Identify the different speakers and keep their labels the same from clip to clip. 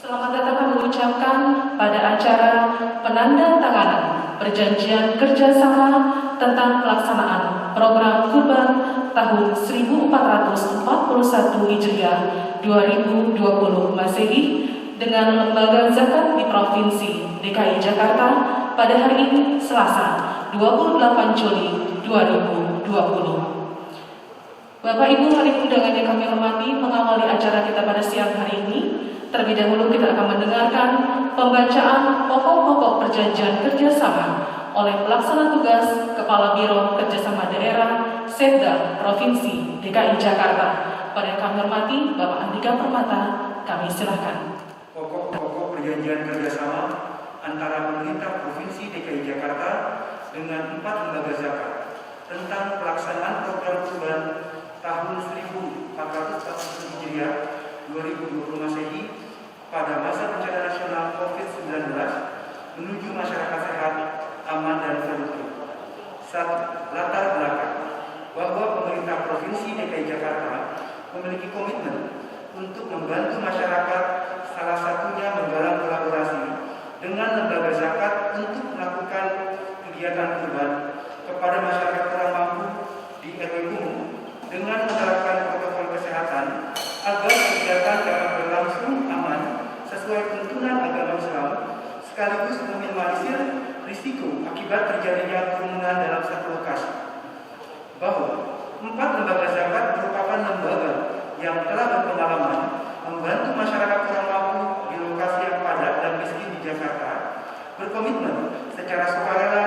Speaker 1: Selamat datang kami ucapkan pada acara penandatanganan perjanjian kerjasama tentang pelaksanaan program Kurban tahun 1441 Hijriah 2020 Masehi dengan Lembaga Zakat di Provinsi DKI Jakarta pada hari ini Selasa 28 Juli 2020. Bapak Ibu hadirin undangan yang kami hormati, mengawali acara kita pada siang hari ini, terlebih dahulu kita akan mendengarkan pembacaan pokok-pokok perjanjian kerjasama oleh pelaksana tugas Kepala Biro Kerjasama Daerah Setda Provinsi DKI Jakarta. Pada yang kami hormati, Bapak Andika Permata, kami silakan.
Speaker 2: Pokok-pokok perjanjian kerjasama antara pemerintah Provinsi DKI Jakarta dengan 4 lembaga zakat tentang pelaksanaan program Kurban tahun 1441 Hijriah 2020 Masehi pada masa bencana nasional COVID-19 menuju masyarakat sehat, aman, dan produktif. Satu, latar belakang bahwa pemerintah Provinsi DKI Jakarta memiliki komitmen untuk membantu masyarakat, salah satunya menggalang kolaborasi dengan lembaga zakat untuk melakukan kegiatan kurban kepada masyarakat kurang mampu di RW Kumuh dengan menerapkan protokol kesehatan agar kegiatan dapat berlangsung aman sesuai tuntunan agama Islam, sekaligus meminimalisir risiko akibat terjadinya kerumunan dalam satu lokasi. Bahwa 4 lembaga zakat merupakan lembaga yang telah berpengalaman membantu masyarakat kurang mampu di lokasi yang padat dan miskin di Jakarta, berkomitmen secara sukarela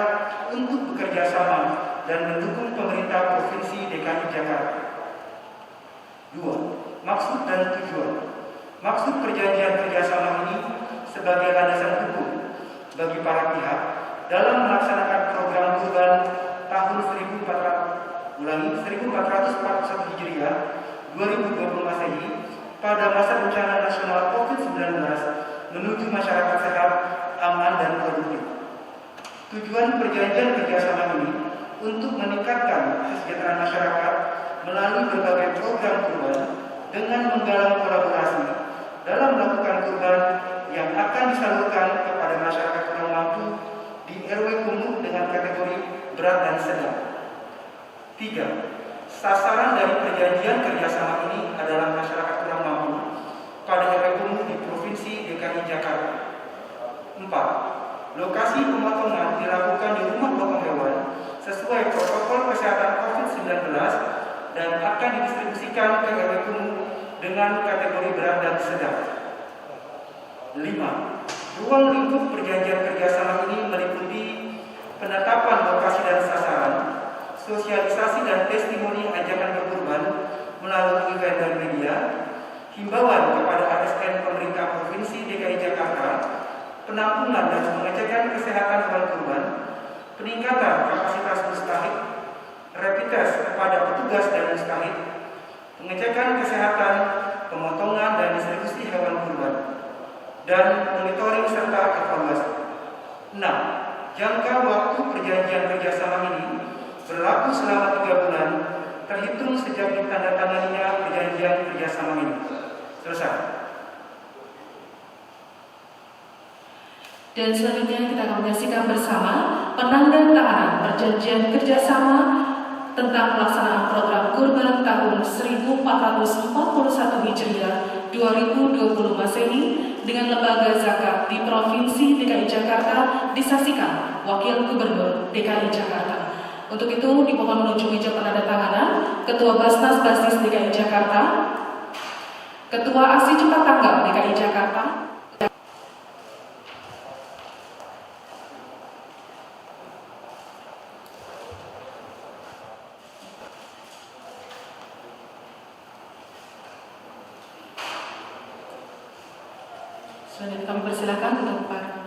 Speaker 2: untuk bekerja sama dan mendukung pemerintah Provinsi DKI Jakarta. 2. Maksud dan tujuan. Maksud perjanjian kerjasama ini sebagai landasan hukum bagi para pihak dalam melaksanakan program Kurban tahun 1441 Hijriah 2020 Masehi pada masa bencana nasional COVID-19 menuju masyarakat sehat, aman, dan produktif. Tujuan perjanjian kerjasama ini untuk meningkatkan kesejahteraan masyarakat melalui berbagai program kurban dengan menggalang kolaborasi dalam melakukan kurban yang akan disalurkan kepada masyarakat kurang mampu di RW Kumuh dengan kategori berat dan sedang. 3. Sasaran dari perjanjian kerjasama ini adalah masyarakat kurang mampu pada RW Kumuh di Provinsi DKI Jakarta. 4. Lokasi pemotongan dilakukan di rumah potong hewan sesuai protokol kesehatan COVID-19 dan akan didistribusikan ke RW Kumuh dengan kategori berat dan sedang. 5. Ruang lingkup perjanjian kerjasama ini meliputi penetapan lokasi dan sasaran, sosialisasi dan testimoni ajakan berkurban melalui event dan media, himbauan kepada ASN pemerintah Provinsi DKI Jakarta, penampungan dan pengecekan kesehatan hewan kurban, peningkatan kapasitas mustahik, rapid test kepada petugas dan mustahik, pengecekan kesehatan, pemotongan dan distribusi hewan kurban, dan monitoring serta evaluasi. 6. Jangka waktu perjanjian kerjasama ini berlaku selama 3 bulan terhitung sejak ditandatanganinya perjanjian kerjasama ini. Selesai.
Speaker 1: Dan selanjutnya kita akan menyaksikan bersama penandatanganan perjanjian kerjasama tentang pelaksanaan program Kurban tahun 1441 Hijriah 2020 Masehi dengan Lembaga Zakat di Provinsi DKI Jakarta disaksikan Wakil Gubernur DKI Jakarta. Untuk itu dimohon menuju meja penandatanganan Ketua Basnas Basis DKI Jakarta, Ketua Aksi Cepat Tanggap DKI Jakarta, selanjutnya kami persilakan untuk para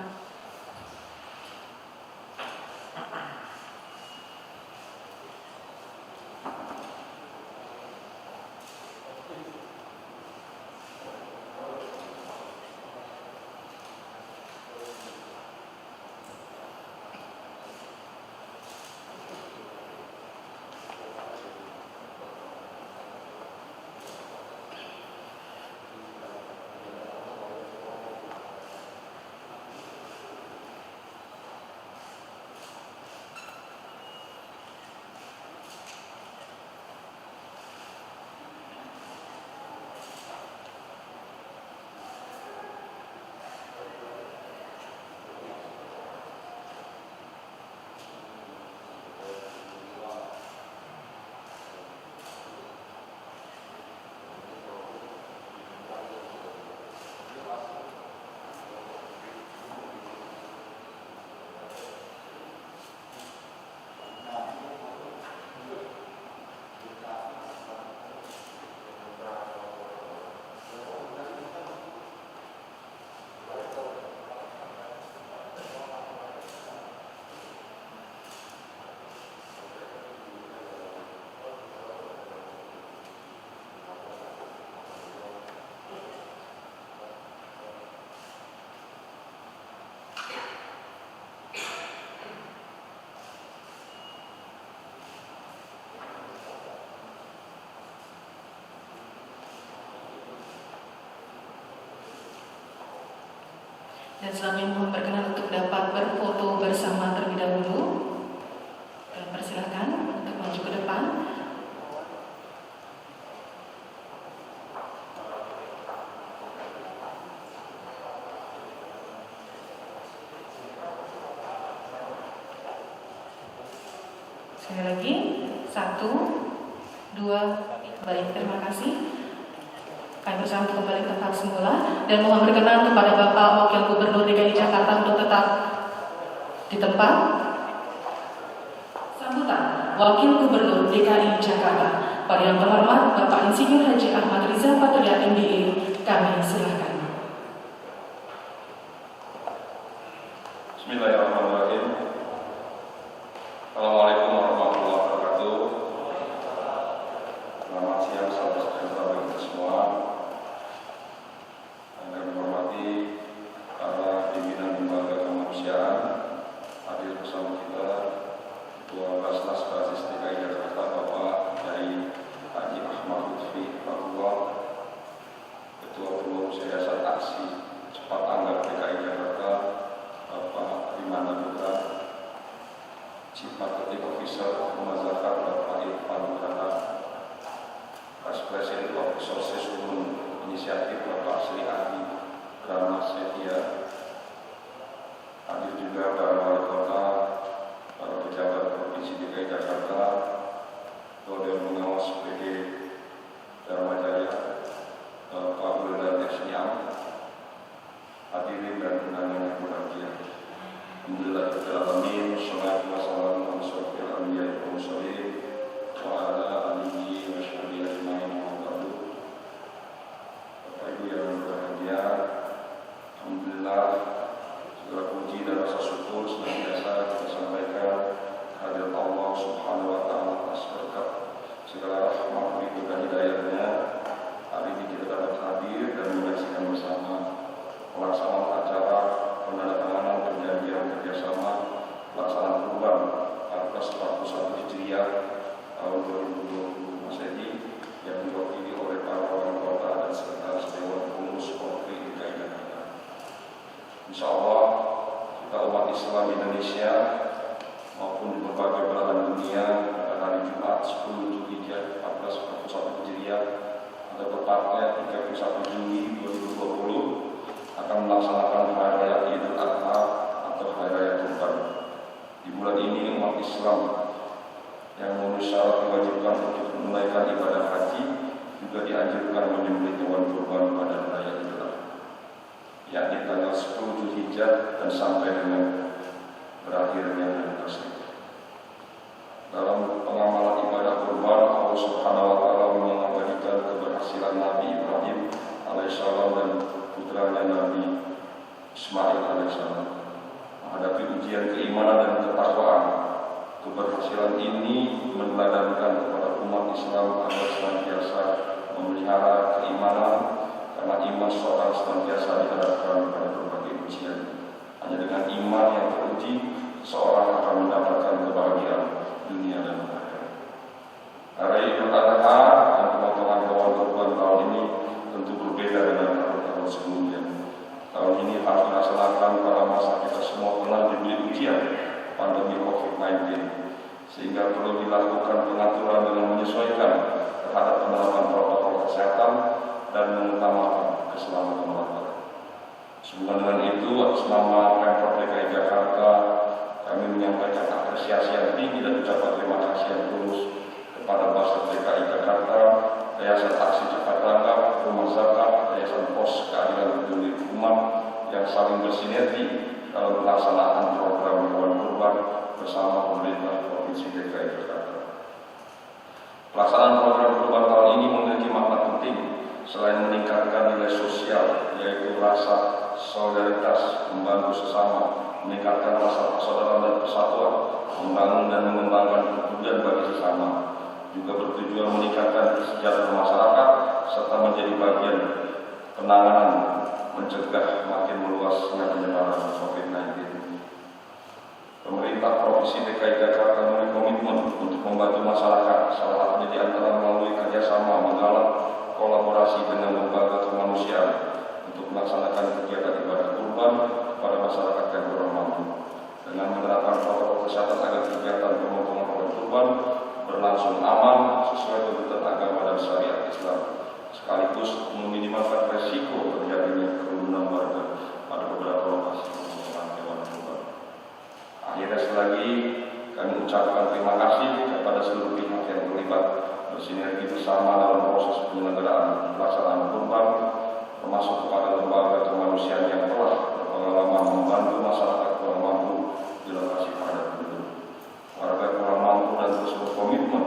Speaker 1: Dan selanjutnya mohon berkenan untuk dapat berfoto bersama terlebih dahulu. Dan persilakan untuk maju ke depan. Sekali lagi, 1, 2, baik, terima kasih. Kami bersama untuk kembali ke tempat semula dan mohon berkenan kepada Bapak Wakil Gubernur DKI Jakarta untuk tetap di tempat. Sambutan Wakil Gubernur DKI Jakarta pada yang terhormat Bapak Insinyur Haji Ahmad Riza Patria MBA, kami silakan.
Speaker 3: Bismillahirrahmanirrahim. Assalamualaikum warahmatullahi wabarakatuh. Selamat siang, salam sejahtera bagi kita semua. Yang kami hormati para pimpinan lembaga kemanusiaan, hadir bersama kita Ketua Basnas Basis DKI Jakarta Bapak Kiai Haji Ahmad Lutfi Rahimahullah, Ketua Forum Siasat Aksi Cepat Tanggap DKI Jakarta Bapak Rimanda Putra, Chief Marketing Officer Rumah Zakat Bapak Irfan Nugraha, Vice President of Resources Women Inisiatif Bapak Sri Adi Rama Setia, hadir juga para wali kota, para pejabat Provinsi DKI Jakarta, Dewan Pengawas PD Dharma Jaya, Bapak Wildan Esniam, hadirin dan undangan yang berbahagia. Alhamdulillah alamin, salatu wassalamu ala asyrofil anbiya'i wal mursalin wa ala alihi wa sahbihi ajmain wa ba'du. Bapak Ibu yang berbahagia, alhamdulillah segala puji dan rasa syukur senantiasa kita sampaikan kehadirat Allah Subhanahu wa taala atas berkat segala rahmat dan hidayahnya. Hari ini kita dapat hadir dan menyaksikan bersama pelaksanaan acara penandatanganan perjanjian kerjasama pelaksanaan kurban 1441 Hijriah tahun 2020 Masehi yang diwakili oleh para wali kota dan sekretaris Dewan Pengurus Polri DKI Jakarta. Insya Allah kita umat Islam Indonesia maupun di berbagai belahan dunia pada hari Jumat 10 Zulhijjah 1441 Hijriah atau tepatnya 31 Juli 2020 akan melaksanakan Hari Raya Idul Adha atau Hari Raya Kurban. Di bulan ini umat Islam yang memenuhi syarat diwajibkan untuk menunaikan ibadah haji juga dianjurkan menyembelih hewan kurban pada Hari Raya Idul Adha, yakni tanggal 10 Zulhijjah dan sampai dengan berakhirnya hari tersebut. Dalam pengamalan ibadah kurban, Allah Subhanahu wa taala mengabadikan keberhasilan Nabi Ibrahim alaihissalam dan putranya Nabi Ismail alaihissalam menghadapi ujian keimanan dan ketakwaan. Keberhasilan ini meneladankan kepada umat Islam agar senantiasa memelihara keimanan, karena iman seorang senantiasa dihadapkan pada berbagai ujian. Hanya dengan iman yang teruji, seorang akan mendapatkan kebahagiaan dunia dan akhirat. Hari Idul Adha dan pemotongan hewan kurban tahun ini tentu berbeda dengan tahun sebelumnya. Tahun ini harus dilaksanakan pada masa kita semua pernah diberi ujian pandemi COVID-19, sehingga perlu dilakukan pengaturan dengan menyesuaikan terhadap penerapan protokol kesehatan dan mengutamakan keselamatan warga. Sehubungan dengan itu, atas nama Pemprov DKI Jakarta, kami menyampaikan apresiasi yang tinggi dan ucapan terima kasih yang tulus kepada Basnas DKI Jakarta, Yayasan Aksi Cepat Tanggap, Rumah Zakat, Yayasan Pos Keadilan Peduli Umat yang saling bersinergi dalam pelaksanaan program hewan kurban bersama pemerintah Provinsi DKI Jakarta. Pelaksanaan program kurban tahun ini memiliki makna penting selain meningkatkan nilai sosial, yaitu rasa solidaritas, membantu sesama, meningkatkan rasa persaudaraan dan persatuan, membangun dan mengembangkan kepedulian bagi sesama, juga bertujuan meningkatkan kesejahteraan masyarakat serta menjadi bagian penanganan mencegah makin meluasnya penyebaran COVID-19. Pemerintah Provinsi DKI Jakarta memiliki komitmen untuk membantu masyarakat, salah satunya di antara melalui kerjasama menggalak kolaborasi dengan lembaga kemanusiaan untuk melaksanakan kegiatan ibadah kurban kurban berlangsung aman sesuai tuntutan agama dan syariat Islam, sekaligus meminimalkan resiko terjadinya kerumunan warga pada beberapa lokasi pemotongan hewan kurban. Akhirnya sekali lagi kami ucapkan terima kasih kepada seluruh pihak yang terlibat bersinergi bersama dalam proses penyelenggaraan pelaksanaan kurban, termasuk kepada lembaga kemanusiaan yang telah berpengalaman membantu masyarakat kurang mampu di lokasi padat penduduk. Warga kurang mampu dan terus berkomitmen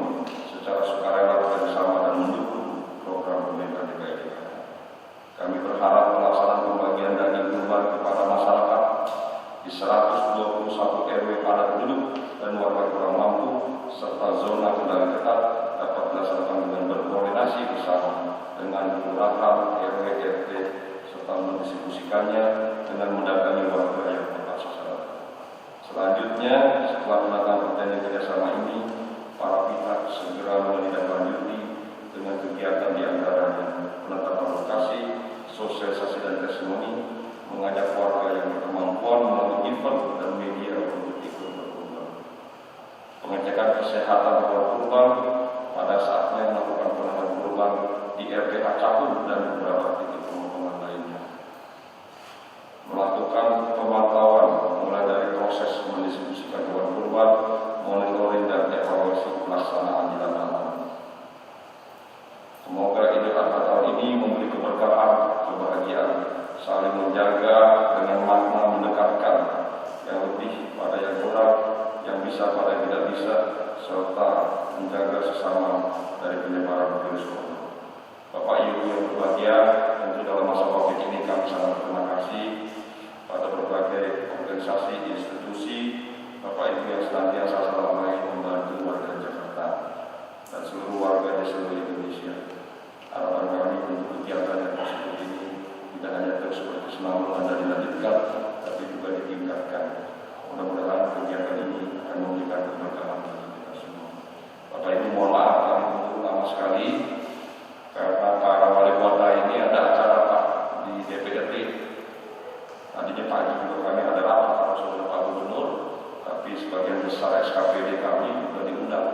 Speaker 3: secara sukarela bekerjasama dan mendukung program pemerintah DKI Jakarta. Kami berharap pelaksanaan pembagian daging kurban kepada masyarakat di 121 RW padat penduduk dan warga kurang mampu serta zona kendali ketat dapat dilaksanakan dengan berkoordinasi bersama dengan kelurahan, RW, RT serta mendistribusikannya dengan mendatangi warga yang tepat sasaran. Selanjutnya, setelah melakukan perjanjian kerjasama ini, para pihak segera menindaklanjuti dengan kegiatan diantaranya penetapan lokasi, sosialisasi dan testimoni, mengajak warga yang berkemampuan melalui event dan media untuk ikut berkurban. Pengecekan kesehatan hewan kurban pada saatnya melakukan penanaman kurban di RPH Cakung dan beberapa titik pemotongan lainnya. Melakukan pemantauan mulai dari proses mendistribusikan hewan kurban, monitoring dan evaluasi pelaksanaan di lapangan. Semoga Idul Adha tahun ini memberi keberkahan, kebahagiaan, saling menjaga dengan makna mendekatkan, yang lebih pada yang kurang, yang bisa pada yang tidak bisa, serta menjaga sesama dari penyebaran virus corona. Bapak Ibu yang berbahagia, tentu dalam masa Covid ini kami sangat berterima kasih pada berbagai organisasi, institusi, Bapak Ibu yang senantiasa selama ini membantu warga Jakarta dan seluruh warga di seluruh Indonesia. Harapan kami untuk kegiatan yang positif ini tidak hanya terus berkesinambungan dan dilanjutkan, tapi juga ditingkatkan. Mudah-mudahan kegiatan ini akan memberikan keberkahan bagi kita semua. Bapak Ibu, mohon maaf kami tunggu lama sekali karena para wali kota ini ada acara Pak di DPRD. Tadinya pagi juga kami ada rapat bersama Pak Gubernur, tapi sebagian besar SKPD kami sudah diundang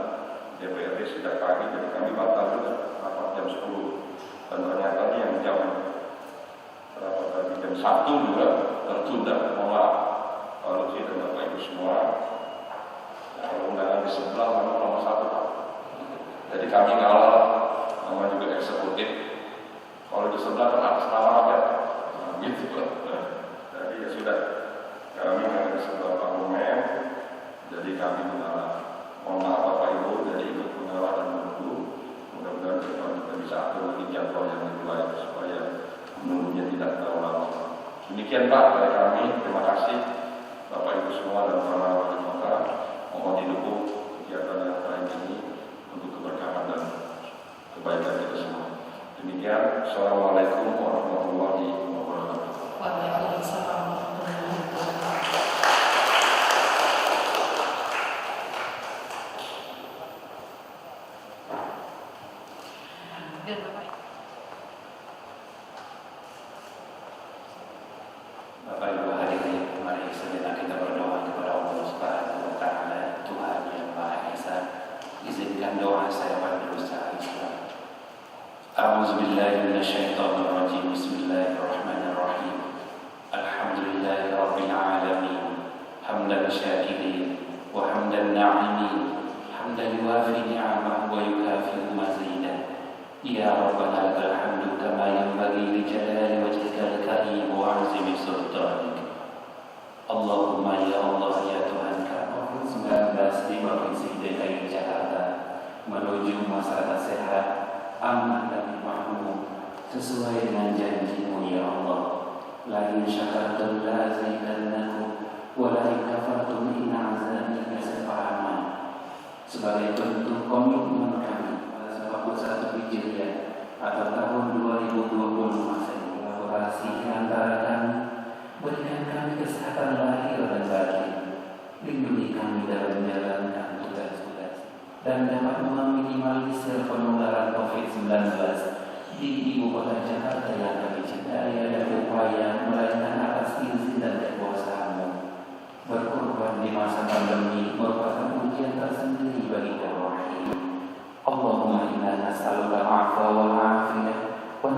Speaker 3: DPRD sejak pagi, jadi kami batal juga rapat jam 10. Dan ternyata yang jam rapat tadi jam 1 juga tertunda. Mohon maaf Pak Lutfi dan Bapak Ibu semua. Kalau undangan di sebelah memang nomor 1 Pak. Jadi kami ngalah, nama juga eksekutif. Kalau di sebelah kan atas nama rakyat, gitu. Jadi ya sudah, kami ada di sebelah parlemen. Jadi kami mengalah. Mohon maaf Bapak Ibu, jadi ikut mengalah dan menunggu. Mudah-mudahan kita bisa atur lagi jadwal yang lebih baik supaya menunggunya tidak terlalu lama. Demikian Pak dari kami. Terima kasih Bapak Ibu semua dan para wali kota. Mohon didukung kegiatan yang lain ini untuk keberkahan dan kebaikan kita semua. Demikian. Assalamualaikum warahmatullahi wabarakatuh.
Speaker 1: Waalaikumsalam warahmatullahi wabarakatuh. Dan
Speaker 4: Bapak Ibu hadirin, mari sejenak kita berdoa kepada Allah Subhanahu wa Ta'ala, Tuhan yang Maha Esa. Izinkan doa saya pada berusaha Islam. A'udzubillahi minasyaitonirrajim. Bismillahirrahmanirrahim. Alhamdulillahi rabbil alamin. Hamdan syakirin wa hamdan na'imin. Hamdan yuwafi ni'amahu wa yukafi'u mazidah. Ya Rabbana lakal hamdu kama yanbaghi li jalali wajhikal karim wa 'azimi sultanik. Allahumma ya Allah ya Tuhan kami, COVID-19 di Provinsi DKI Jakarta menuju masyarakat sehat, aman dan makmur sesuai dengan janji-Mu ya Allah. La in syakartum la azidannakum wa la in kafartum inna 'azabi lasafahaman. Sebagai bentuk komitmen kami 41 Hijriah atau tahun 2020 Masehi, kolaborasi antara kami, berikan kami kesehatan lahir dan batin, lindungi kami dalam menjalankan tugas-tugas, dan dapat meminimalisir penularan COVID-19 di ibu kota Jakarta yang kami cintai, dan upaya meraihkan atas izin dan kekuasaan-Mu. Berkorban di masa pandemi merupakan ujian tersendiri bagi kami.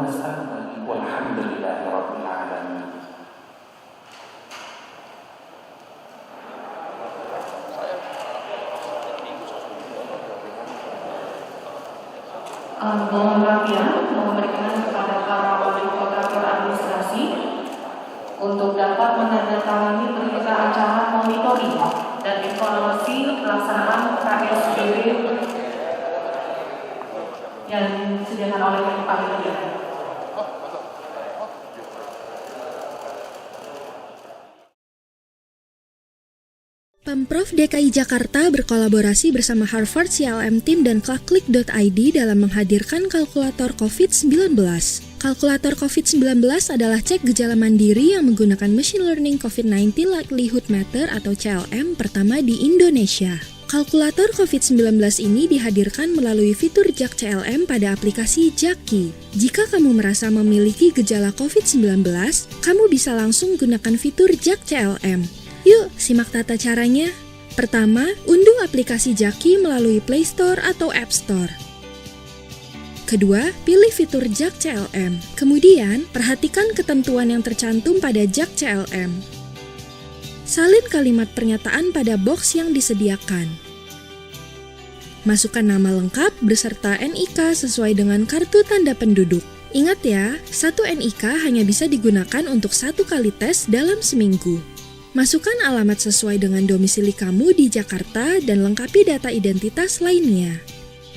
Speaker 4: sama-sama. Walhamdulillahirabbil alamin.
Speaker 1: Mohon maaf ya, memberikan kepada para wali kota administrasi untuk dapat menandatangani berita acara monitoring dan evaluasi pelaksanaan KSBB yang disediakan oleh panitia.
Speaker 5: Pemprov DKI Jakarta berkolaborasi bersama Harvard CLM Team dan Clockclick.id dalam menghadirkan kalkulator COVID-19. Kalkulator COVID-19 adalah cek gejala mandiri yang menggunakan Machine Learning COVID-19 Likelihood Meter atau CLM pertama di Indonesia. Kalkulator COVID-19 ini dihadirkan melalui fitur JAK CLM pada aplikasi Jaki. Jika kamu merasa memiliki gejala COVID-19, kamu bisa langsung gunakan fitur JAK CLM. Yuk, simak tata caranya. Pertama, unduh aplikasi Jaki melalui Play Store atau App Store. Kedua, pilih fitur JAK CLM. Kemudian, perhatikan ketentuan yang tercantum pada JAK CLM. Salin kalimat pernyataan pada box yang disediakan. Masukkan nama lengkap beserta NIK sesuai dengan kartu tanda penduduk. Ingat ya, satu NIK hanya bisa digunakan untuk 1 kali tes dalam seminggu. Masukkan alamat sesuai dengan domisili kamu di Jakarta dan lengkapi data identitas lainnya.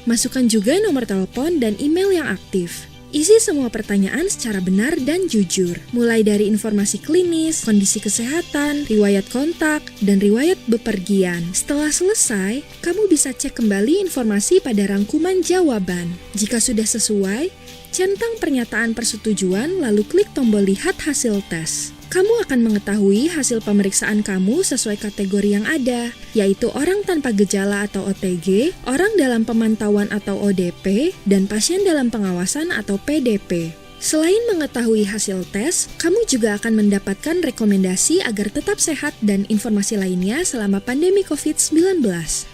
Speaker 5: Masukkan juga nomor telepon dan email yang aktif. Isi semua pertanyaan secara benar dan jujur, mulai dari informasi klinis, kondisi kesehatan, riwayat kontak, dan riwayat bepergian. Setelah selesai, kamu bisa cek kembali informasi pada rangkuman jawaban. Jika sudah sesuai, centang pernyataan persetujuan lalu klik tombol lihat hasil tes. Kamu akan mengetahui hasil pemeriksaan kamu sesuai kategori yang ada, yaitu orang tanpa gejala atau OTG, orang dalam pemantauan atau ODP, dan pasien dalam pengawasan atau PDP. Selain mengetahui hasil tes, kamu juga akan mendapatkan rekomendasi agar tetap sehat dan informasi lainnya selama pandemi COVID-19.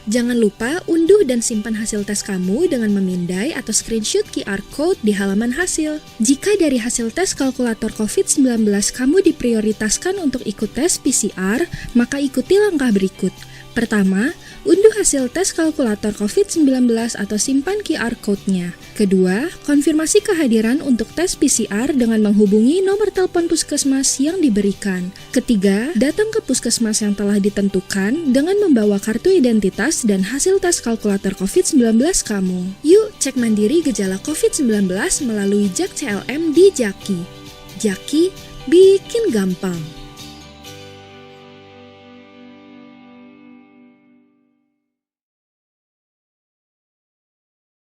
Speaker 5: Jangan lupa unduh dan simpan hasil tes kamu dengan memindai atau screenshot QR Code di halaman hasil. Jika dari hasil tes kalkulator COVID-19 kamu diprioritaskan untuk ikut tes PCR, maka ikuti langkah berikut. Pertama, unduh hasil tes kalkulator COVID-19 atau simpan QR Code-nya. Kedua, konfirmasi kehadiran untuk tes PCR dengan menghubungi nomor telepon puskesmas yang diberikan. Ketiga, datang ke puskesmas yang telah ditentukan dengan membawa kartu identitas dan hasil tes kalkulator COVID-19 kamu. Yuk, cek mandiri gejala COVID-19 melalui JAK CLM di Jaki. Jaki, bikin gampang.